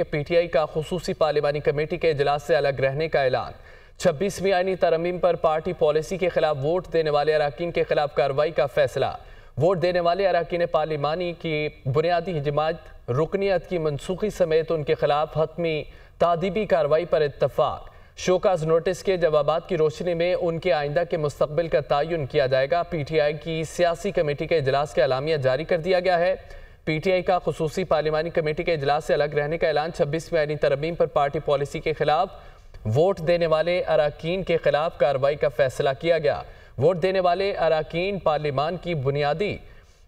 PTI का खुसूसी पार्लिमानी committee के इजलास से अलग रहने का ऐलान। 26वीं आईनी तरमीम पर पार्टी पॉलिसी के खिलाफ वोट देने वाले अरकान के खिलाफ कार्रवाई का फैसला। वोट देने वाले अरकान पार्लिमानी की बुनियादी हिमायत रुकनियत की मनसूखी समेत उनके खिलाफ हतमी तादीबी कार्रवाई पर इत्तफाक। शोकाज नोटिस के जवाबात की रोशनी में उनके आइंदा के मुस्तकबिल का तयन किया जाएगा। पीटीआई की सियासी कमेटी के इजलास का एलामिया जारी कर दिया गया है। पीटीआई का खुसूसी पार्लिमानी कमेटी के इजलास से अलग रहने का ऐलान। 26वीं आईनी तरमीम पर पार्टी पॉलिसी के खिलाफ वोट देने वाले अरकान के खिलाफ कार्रवाई का फैसला किया गया। वोट देने वाले अरकान पार्लिमान की बुनियादी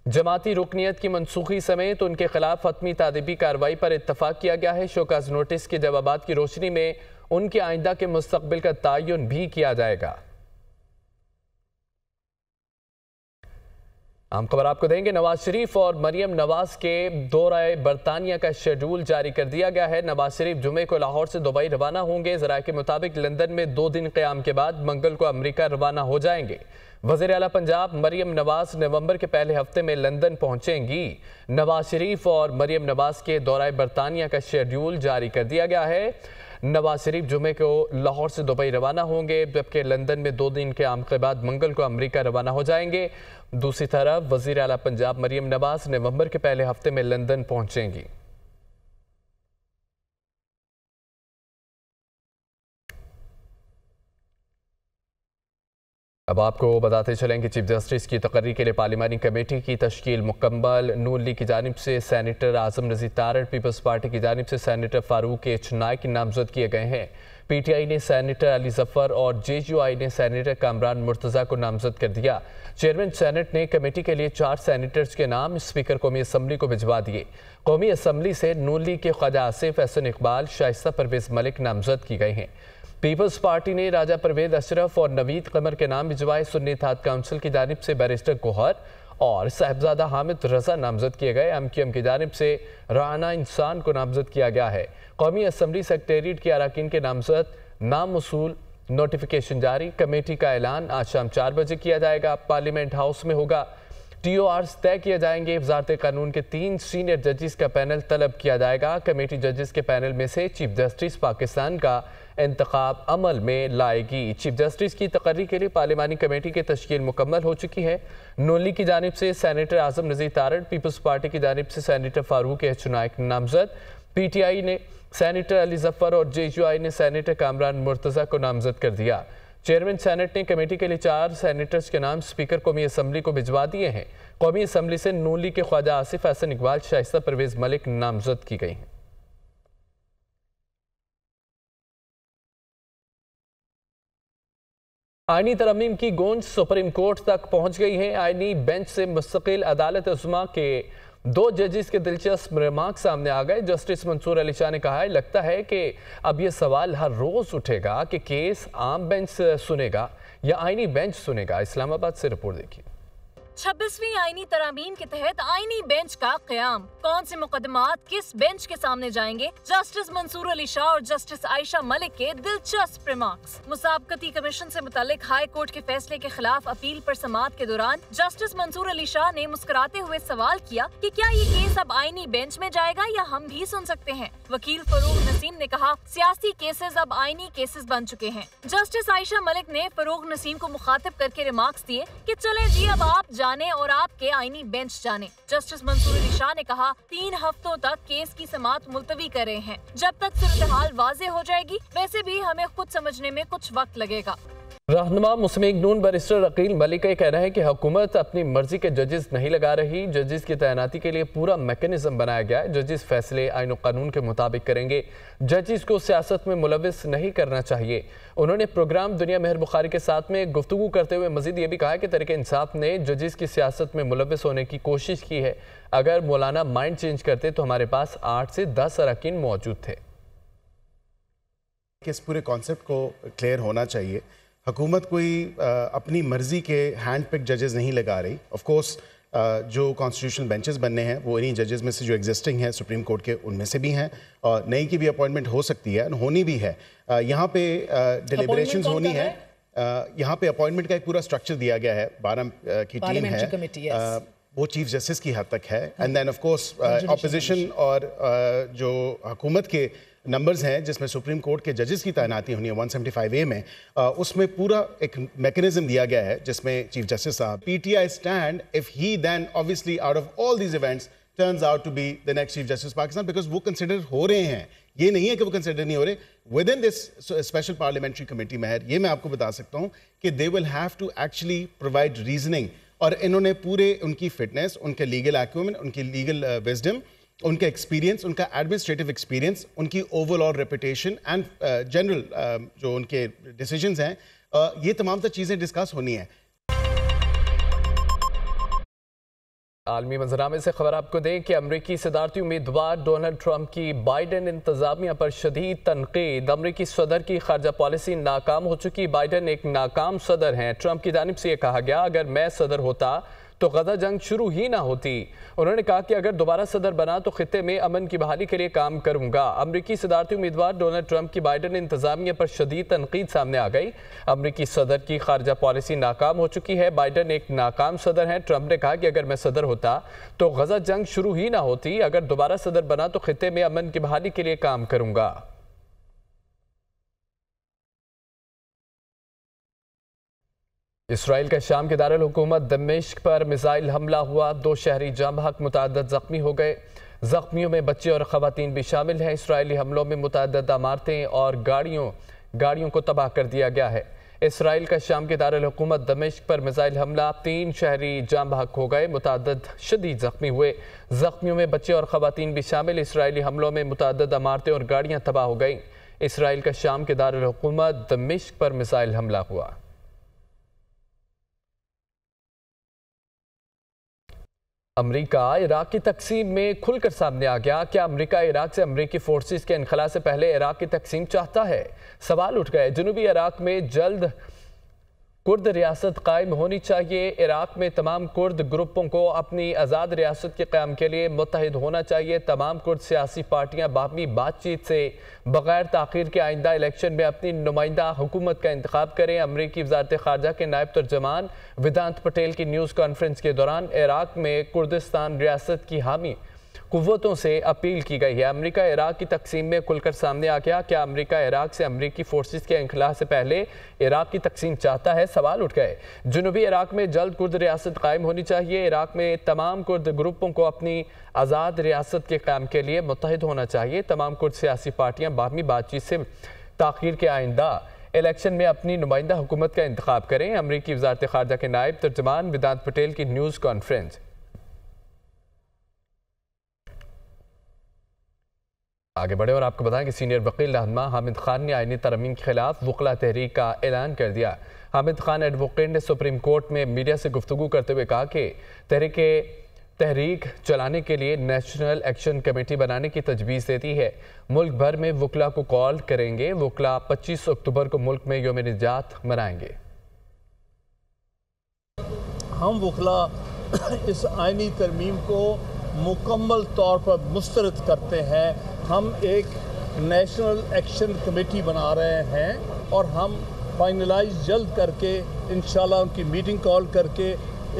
जमाती रुकनियत की मनसूखी समेत उनके खिलाफ हतमी तादीबी कार्रवाई पर इत्तफाक किया गया है। शोकाज नोटिस के जवाबात की रोशनी में उनके आइंदा के मुस्तकबिल का तयन भी किया जाएगा। हम खबर आपको देंगे। नवाज शरीफ और मरियम नवाज के दौरे बरतानिया का शेड्यूल जारी कर दिया गया है। नवाज शरीफ जुमे को लाहौर से दुबई रवाना होंगे। ज़राए के मुताबिक लंदन में 2 दिन क़याम के बाद मंगल को अमेरिका रवाना हो जाएंगे। वज़ीर आला पंजाब मरियम नवाज नवंबर के पहले हफ्ते में लंदन पहुंचेंगी। नवाज शरीफ और मरियम नवाज के दौरे बरतानिया का शेड्यूल जारी कर दिया गया है। नवाज शरीफ जुमे को लाहौर से दुबई रवाना होंगे, जबकि लंदन में 2 दिन के क़याम के बाद मंगल को अमेरिका रवाना हो जाएंगे। दूसरी तरफ वज़ीर आला पंजाब मरियम नवाज नवंबर के पहले हफ्ते में लंदन पहुंचेंगी। अब आपको बताते चलें कि चीफ जस्टिस की तकर्री के लिए पार्लिमानी कमेटी की तश्कील मुकम्मल। नून लीग की जानिब से सैनेटर आजम रज़ी तारड़, पीपल्स पार्टी की जानिब से सैनेटर फारूक एच नाइक नामजद किए गए हैं। पीटीआई ने सैनेटर अली जफर और जेयूआई ने सैनेटर कामरान मुर्तज़ा को नामजद कर दिया। चेयरमैन सेनेट ने कमेटी के लिए 4 सैनेटर्स के नाम स्पीकर कौमी असम्बली को भिजवा दिए। कौमी असम्बली से नून लीग के ख्वाजा आसिफ, एहसन इकबाल, शाइस्ता परवेज मलिक नामजद की गए हैं। पीपल्स पार्टी ने राजा परवेज अशरफ और नवीद कमर के नाम भिजवाए। सुन्नी इत्तेहाद काउंसिल की जानिब से बैरिस्टर गोहर और साहिबजादा हामिद रजा नामजद किए गए। एमक्यूएम की जानिब से राना इंसान को नामजद किया गया है। कौमी असम्बली सेक्रेटेरिएट के अरकान के नामजद नाम मसूल नोटिफिकेशन जारी। कमेटी का ऐलान आज शाम 4 बजे किया जाएगा। पार्लियामेंट हाउस में होगा। टीओआर्स तय किए जाएंगे। वजारत कानून के 3 सीनियर जजेस का पैनल तलब किया जाएगा। कमेटी जजेस के पैनल में से चीफ जस्टिस पाकिस्तान का इंतखाब अमल में लाएगी। चीफ जस्टिस की तकर्री के लिए पार्लिमानी कमेटी की तश्कील मुकम्मल हो चुकी है। नून लीग की जानिब से सैनेटर आजम रज़ी तारड़, पीपल्स पार्टी की जानिब से सैनेटर फारूक एच नाइक नामजद, पीटीआई ने सैनेटर अली जफर और जेयूआई ने सैनेटर कामरान मुर्तज़ा को नामजद कर दिया। चेयरमैन सेनेट ने कमेटी के लिए 4 सैनेटर्स के नाम स्पीकर कौमी असम्बली को भिजवा दिए हैं। कौमी असम्बली से नून लीग के ख्वाजा आसिफ, एहसन इकबाल, शाइस्ता परवेज मलिक नामजद की गई हैं। आईनी तरमीम की गूंज सुप्रीम कोर्ट तक पहुंच गई है। आईनी बेंच से मुस्तकिल अदालत उस्मा के 2 जजेस के दिलचस्प रिमार्क सामने आ गए। जस्टिस मंसूर अली शाह ने कहा है, लगता है कि अब यह सवाल हर रोज उठेगा कि केस आम बेंच सुनेगा या आईनी बेंच सुनेगा। इस्लामाबाद से रिपोर्ट देखिए। 26वीं आईनी तरामीम के तहत आईनी बेंच का क़याम। कौन से मुकदमात किस बेंच के सामने जाएंगे? जस्टिस मंसूर अली शाह और जस्टिस आयशा मलिक के दिलचस्प रिमार्क्स। मुसाबकती कमीशन से मुतालिक हाई कोर्ट के फैसले के खिलाफ अपील पर समाअत के दौरान जस्टिस मंसूर अली शाह ने मुस्कुराते हुए सवाल किया कि क्या ये केस अब आईनी बेंच में जाएगा या हम भी सुन सकते हैं। वकील फरूग नसीम ने कहा, सियासी केसेस अब आईनी केसेस बन चुके हैं। जस्टिस आयशा मलिक ने फरूग नसीम को मुखातिब करके रिमार्क्स दिए कि चले जी अब आप जाने और आपके आईनी बेंच जाने। जस्टिस मंसूर अली शाह ने कहा, 3 हफ्तों तक केस की समाअत मुलतवी कर रहे हैं। जब तक सूरत-ए-हाल वाज़ेह हो जाएगी, वैसे भी हमें खुद समझने में कुछ वक्त लगेगा। रहनुमा मुस्लिम नून बैरिस्टर अकील मलिक का कहना है कि हुकूमत अपनी मर्जी के जजेस नहीं लगा रही। जजेस की तैनाती के लिए पूरा मैकेनिज्म बनाया गया है। जजेस फैसले आईन और कानून के मुताबिक करेंगे। जजेस को सियासत में मुलविस नहीं करना चाहिए। उन्होंने प्रोग्राम दुनिया मेहर बुखारी के साथ में गुफ्तगू करते हुए मजीद ये भी कहा कि तहरीक इंसाफ ने जजेस की सियासत में मुलविस होने की कोशिश की है। अगर मौलाना माइंड चेंज करते तो हमारे पास 8 से 10 अरकान मौजूद थे। इस पूरे कॉन्सेप्ट को क्लियर होना चाहिए। हुकूमत कोई अपनी मर्ज़ी के हैंड पिक जजेस नहीं लगा रही। ऑफ कोर्स जो कॉन्स्टिट्यूशनल बेंचेस बनने हैं वो इन्हीं जजेस में से जो एग्जिस्टिंग हैं सुप्रीम कोर्ट के, उनमें से भी हैं और नई की भी अपॉइंटमेंट हो सकती है, होनी भी है। यहाँ पे डिलिब्रेशंस होनी है। यहाँ पे अपॉइंटमेंट का एक पूरा स्ट्रक्चर दिया गया है। 12 की टीम है। वो चीफ जस्टिस की हद तक है। And then of course opposition और जो हुकूमत के नंबर्स हैं जिसमें सुप्रीम कोर्ट के जजेस की तैनाती होनी है 175A में, उसमें पूरा एक मैकेनिज्म दिया गया है जिसमें चीफ जस्टिस साहब PTI stand if he then obviously out of all these events turns out to be the next chief justice Pakistan, because वो कंसिडर हो रहे हैं, ये नहीं है कि वो कंसिडर नहीं हो रहे। Within this special parliamentary committee महर ये मैं आपको बता सकता हूँ कि they will have to actually provide reasoning, और इन्होंने पूरे उनकी फिटनेस, उनके लीगल एक्यूमेन, उनकी लीगल विजडम, उनका एक्सपीरियंस, उनका एडमिनिस्ट्रेटिव एक्सपीरियंस, उनकी ओवरऑल रेपुटेशन एंड जनरल जो उनके डिसीजंस हैं, ये तमाम तर चीज़ें डिस्कस होनी है। आलमी मंजरामे से खबर आपको दें कि अमरीकी सदारती उम्मीदवार डोनाल्ड ट्रंप की बाइडन इंतजामिया पर शदीद तनकीद। अमरीकी सदर की खारजा पॉलिसी नाकाम हो चुकी, बाइडन एक नाकाम सदर हैं। ट्रंप की जानिब से यह कहा गया अगर मैं सदर होता तो गजा जंग शुरू ही ना होती। उन्होंने कहा कि अगर दोबारा सदर बना तो खित्ते में अमन की बहाली के लिए काम करूंगा। अमरीकी सदारती उम्मीदवार डोनाल्ड ट्रंप की बाइडन इंतजामिया पर शदीद तनकीद सामने आ गई। अमरीकी सदर की खारजा पॉलिसी नाकाम हो चुकी है, बाइडन एक नाकाम सदर हैं। ट्रंप ने कहा कि अगर मैं सदर होता तो गजा जंग शुरू ही ना होती, अगर दोबारा सदर बना तो खित्ते में अमन की बहाली के लिए काम करूंगा। इसराइल का शाम के दारुल हुकूमत दमिश्क पर मिसाइल हमला हुआ, 2 शहरी जाँ बहक, मुतअद्दिद जख्मी हो गए। जख्मियों में बच्चे और खवातीन भी शामिल हैं। इसराइली हमलों में मुतअद्दिद इमारतें और गाड़ियों को तबाह कर दिया गया है। इसराइल का शाम के दारुल हुकूमत दमिश्क पर मिसाइल हमला, 3 शहरी जाँ बहक हो गए, मुतअद्दिद शदीद जख्मी हुए। जख्मियों में बच्चे और खवातीन भी शामिल। इसराइली हमलों में मुतअद्दिद इमारतें और गाड़ियाँ तबाह हो गई। इसराइल का शाम के दारुल हुकूमत दमिश्क पर मिसाइल हमला हुआ। अमरीका इराक की तकसीम में खुलकर सामने आ गया। क्या अमरीका इराक से अमरीकी फोर्सेस के इनखला से पहले इराक की तकसीम चाहता है? सवाल उठ गए। जनूबी इराक में जल्द कुर्द रियासत कायम होनी चाहिए। इराक में तमाम कुर्द ग्रुपों को अपनी आज़ाद रियासत के क़याम के लिए मुत्तहिद होना चाहिए। तमाम कुर्द सियासी पार्टियां बाहमी बातचीत से बगैर ताख़ीर के आइंदा इलेक्शन में अपनी नुमाइंदा हुकूमत का इंतखाब करें। अमरीकी वज़ारत ख़ारजा के नायब तर्जमान वेदांत पटेल की न्यूज़ कॉन्फ्रेंस के दौरान इराक में कुर्दिस्तान रियासत की हामी कुव्वतों से अपील की गई है। अमरीका इराक की तकसीम में खुलकर सामने आ गया। क्या अमरीका इराक से अमरीकी फोर्सेस के इनखला से पहले इराक की तकसीम चाहता है? सवाल उठ गए। जनूबी इराक में जल्द कुर्द रियासत कायम होनी चाहिए। इराक में तमाम कुर्द ग्रुपों को अपनी आज़ाद रियासत के क़याम के लिए मुत्तहिद होना चाहिए। तमाम कुर्द सियासी पार्टियाँ बाहमी बातचीत से ताख़ीर के आइंदा इलेक्शन में अपनी नुमाइंदा हुकूमत का इंतखाब करें। अमरीकी वज़ारत ख़ारजा के नायब तर्जमान वेदांत पटेल की न्यूज़ कॉन्फ्रेंस। आगे बढ़े और आपको बताएं कि सीनियर वकील रहनुमा हामिद खान ने आईनी तरमीम के खिलाफ वकला तहरीक का ऐलान कर दिया। हामिद खान एडवोकेट ने सुप्रीम कोर्ट में मीडिया से गुफ्तगू करते हुए कहा कि तहरीक चलाने के लिए नेशनल एक्शन कमेटी बनाने की तजवीज़ देती है। मुल्क भर में वकला को कॉल करेंगे। वकला 25 अक्टूबर को मुल्क में यौम निजात मनाएंगे। हम वकला इस आईनी तरमीम को मुकम्मल तौर पर मुस्तरद करते हैं। हम एक नेशनल एक्शन कमेटी बना रहे हैं और हम फाइनलाइज जल्द करके इंशाल्लाह उनकी मीटिंग कॉल करके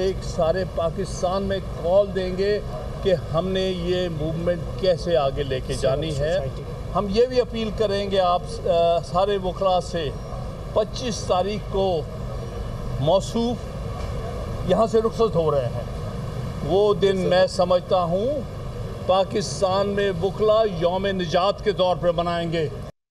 एक सारे पाकिस्तान में कॉल देंगे कि हमने ये मूवमेंट कैसे आगे लेके जानी है। हम ये भी अपील करेंगे आप सारे वकला से 25 तारीख को मौसूफ यहाँ से रुखसत हो रहे हैं। वो दिन मैं समझता हूँ पाकिस्तान में वकला यौम निजात के तौर पर मनाएंगे।